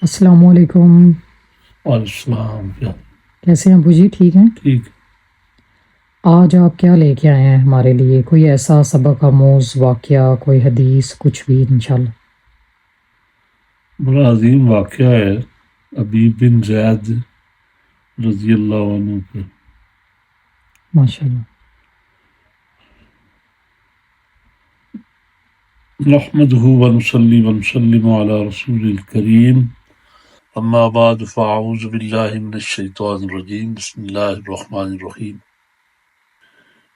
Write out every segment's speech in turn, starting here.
السلام علیکم۔ السلام کیا کیسے ہیں ابو جی؟ ٹھیک ہیں؟ ٹھیک۔ آج آپ کیا لے کے آئے ہیں ہمارے لیے؟ کوئی ایسا سبق آموز واقعہ، کوئی حدیث، کچھ بھی انشاءاللہ۔ بڑا عظیم واقعہ ہے حبیب بن زید رضی اللہ عنہ پہ۔ ماشاءاللہ۔ نحمدہ ونصلی ونسلم علی رسول الکریم، اما بعد فاعوذ باللہ من الشیطان الرجیم، بسم اللہ الرحمن الرحیم۔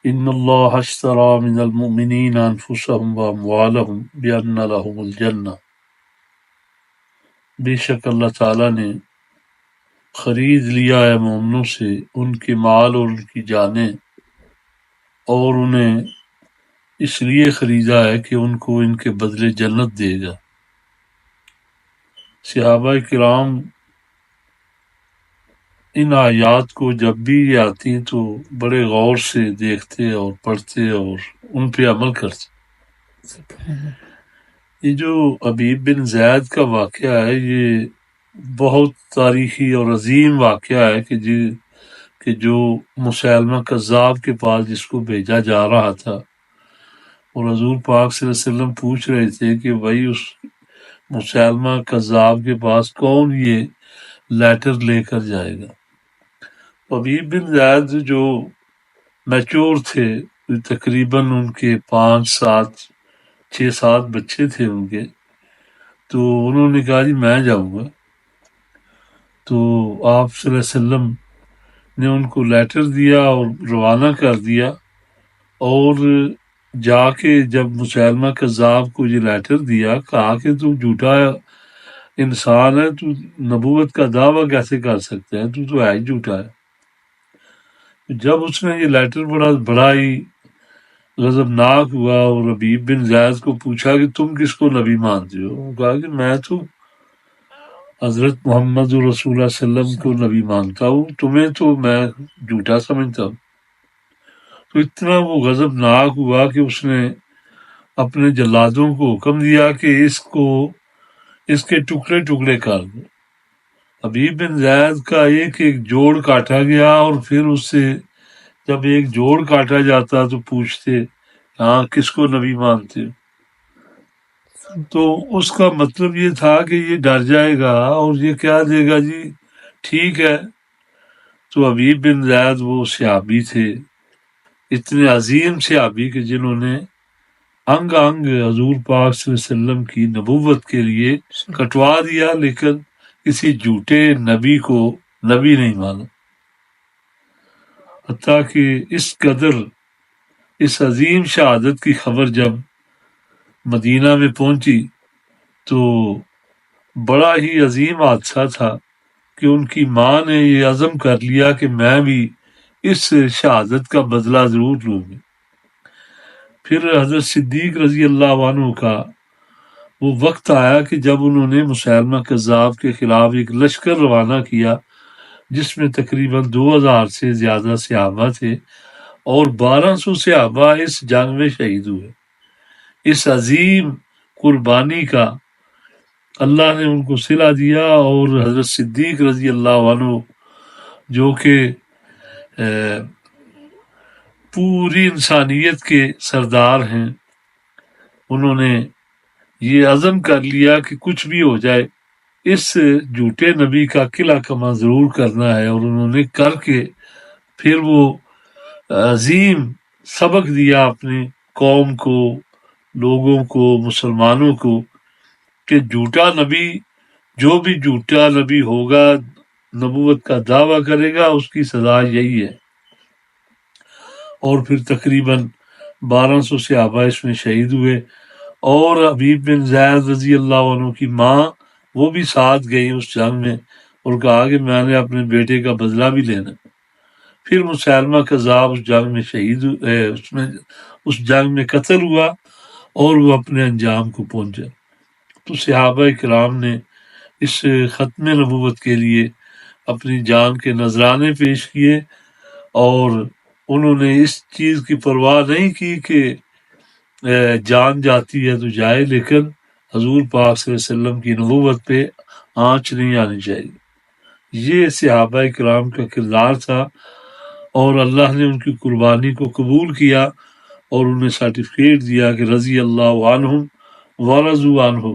ان اللہ اشتری من المؤمنین انفسهم واموالهم بان لهم الجنہ، بے شک اللہ تعالیٰ نے خرید لیا ہے مومنوں سے ان کے مال اور ان کی جانیں، اور انہیں اس لیے خریدا ہے کہ ان کو ان کے بدلے جنت دے گا۔ صحابہ کرام ان آیات کو جب بھی یہ آتی تو بڑے غور سے دیکھتے اور پڑھتے اور ان پہ عمل کرتے۔ یہ جو حبیب بن زید کا واقعہ ہے، یہ بہت تاریخی اور عظیم واقعہ ہے کہ جو مسیلمہ کذاب کے پاس جس کو بھیجا جا رہا تھا، اور حضور پاک صلی اللہ علیہ وسلم پوچھ رہے تھے کہ بھائی اس مسیلمہ کذاب کے پاس کون یہ لیٹر لے کر جائے گا؟ حبیب بن زید جو میچور تھے، تقریباً ان کے 6-7 بچے تھے ان کے، تو انہوں نے کہا جی میں جاؤں گا۔ تو آپ صلی اللہ علیہ وسلم نے ان کو لیٹر دیا اور روانہ کر دیا، اور جا کے جب مسیلمہ کذاب کو یہ لیٹر دیا، کہا کہ تو جھوٹا انسان ہے، تو نبوت کا دعویٰ کیسے کر سکتا ہے، تو ہے ہی جھوٹا ہے۔ جب اس نے یہ لیٹر بڑا ہی غضبناک ہوا، اور حبیب بن زید کو پوچھا کہ تم کس کو نبی مانتے ہو؟ وہ کہا کہ میں تو حضرت محمد رسول اللہ صلی اللہ علیہ وسلم کو نبی مانتا ہوں، تمہیں تو میں جھوٹا سمجھتا ہوں۔ تو اتنا وہ غضبناک ہوا کہ اس نے اپنے جلادوں کو حکم دیا کہ اس کے ٹکڑے ٹکڑے کر دو۔ حبیب بن زید کا ایک جوڑ کاٹا گیا، اور پھر اس سے جب ایک جوڑ کاٹا جاتا تو پوچھتے ہاں کس کو نبی مانتے ہو؟ تو اس کا مطلب یہ تھا کہ یہ ڈر جائے گا اور یہ کیا دے گا جی ٹھیک ہے۔ تو حبیب بن زید وہ صحابی تھے، اتنے عظیم صحابی کہ جنہوں نے انگ انگ حضور پاک صلی اللہ علیہ وسلم کی نبوت کے لیے کٹوا دیا، لیکن کسی جھوٹے نبی کو نبی نہیں مانا۔ حتیٰ کہ اس قدر اس عظیم شہادت کی خبر جب مدینہ میں پہنچی تو بڑا ہی عظیم حادثہ تھا کہ ان کی ماں نے یہ عزم کر لیا کہ میں بھی اس شہادت کا بدلہ ضرور لوں گی۔ پھر حضرت صدیق رضی اللہ عنہ کا وہ وقت آیا کہ جب انہوں نے مسیلمہ کذاب کے خلاف ایک لشکر روانہ کیا، جس میں تقریباً 2000 سے زیادہ صحابہ تھے، اور 1200 صحابہ اس جنگ میں شہید ہوئے۔ اس عظیم قربانی کا اللہ نے ان کو صلہ دیا، اور حضرت صدیق رضی اللہ عنہ جو کہ پوری انسانیت کے سردار ہیں، انہوں نے یہ عزم کر لیا کہ کچھ بھی ہو جائے اس جھوٹے نبی کا قلعہ کما ضرور کرنا ہے، اور انہوں نے کر کے پھر وہ عظیم سبق دیا اپنی قوم کو، لوگوں کو، مسلمانوں کو، کہ جھوٹا نبی، جو بھی جھوٹا نبی ہوگا، نبوت کا دعویٰ کرے گا، اس کی سزا یہی ہے۔ اور پھر تقریباً 1200 صحابہ اس میں شہید ہوئے، اور حبیب بن زید رضی اللہ عنہ کی ماں وہ بھی ساتھ گئی اس جنگ میں، اور کہا کہ میں نے اپنے بیٹے کا بدلہ بھی لینا۔ پھر مسیلمہ کذاب اس جنگ میں شہید اس جنگ میں قتل ہوا، اور وہ اپنے انجام کو پہنچا۔ تو صحابہ کرام نے اس ختم نبوت کے لیے اپنی جان کے نذرانے پیش کیے، اور انہوں نے اس چیز کی پرواہ نہیں کی کہ جان جاتی ہے تو جائے، لیکن حضور پاک صلی اللہ علیہ وسلم کی نبوت پہ آنچ نہیں آنی چاہیے. یہ صحابہ کرام کا کردار تھا، اور اللہ نے ان کی قربانی کو قبول کیا اور انہیں سرٹیفکیٹ دیا کہ رضی اللہ عنہم ورضوا عنہ.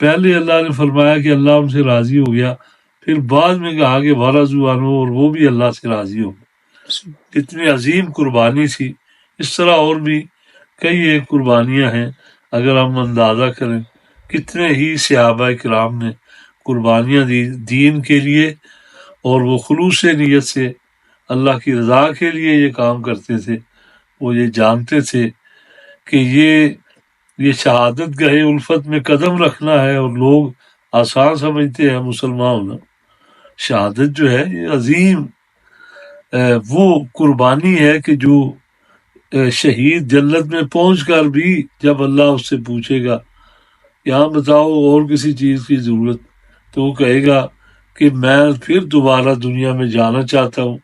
پہلے اللہ نے فرمایا کہ اللہ ان سے راضی ہو گیا، پھر بعد میں کہا کہ ورضوا عنہ، اور وہ بھی اللہ سے راضی ہو گئے. اتنی عظیم قربانی تھی. اس طرح اور بھی کئی ایک قربانیاں ہیں. اگر ہم اندازہ کریں کتنے ہی صحابہ کرام نے قربانیاں دی دین کے لیے، اور وہ خلوص نیت سے اللہ کی رضا کے لیے یہ کام کرتے تھے. وہ یہ جانتے تھے کہ یہ شہادت گاہ الفت میں قدم رکھنا ہے، اور لوگ آسان سمجھتے ہیں مسلمان ہونا. شہادت جو ہے یہ عظیم وہ قربانی ہے کہ جو شہید جنت میں پہنچ کر بھی جب اللہ اس سے پوچھے گا یہاں بتاؤ اور کسی چیز کی ضرورت، تو وہ کہے گا کہ میں پھر دوبارہ دنیا میں جانا چاہتا ہوں،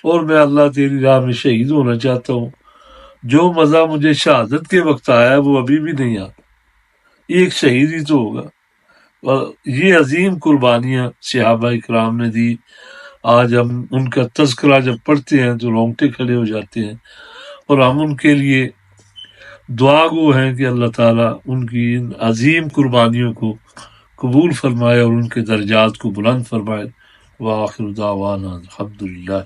اور میں اللہ تیری راہ میں شہید ہونا چاہتا ہوں. جو مزہ مجھے شہادت کے وقت آیا ہے وہ ابھی بھی نہیں آتا. یہ ایک شہید ہی تو ہوگا. اور یہ عظیم قربانیاں صحابہ کرام نے دی. آج ہم ان کا تذکرہ جب پڑھتے ہیں تو رونگٹے کھڑے ہو جاتے ہیں، اور ہم ان کے لیے دعا گو ہیں کہ اللہ تعالیٰ ان کی ان عظیم قربانیوں کو قبول فرمائے اور ان کے درجات کو بلند فرمائے. وآخر دعوانا الحمدللہ.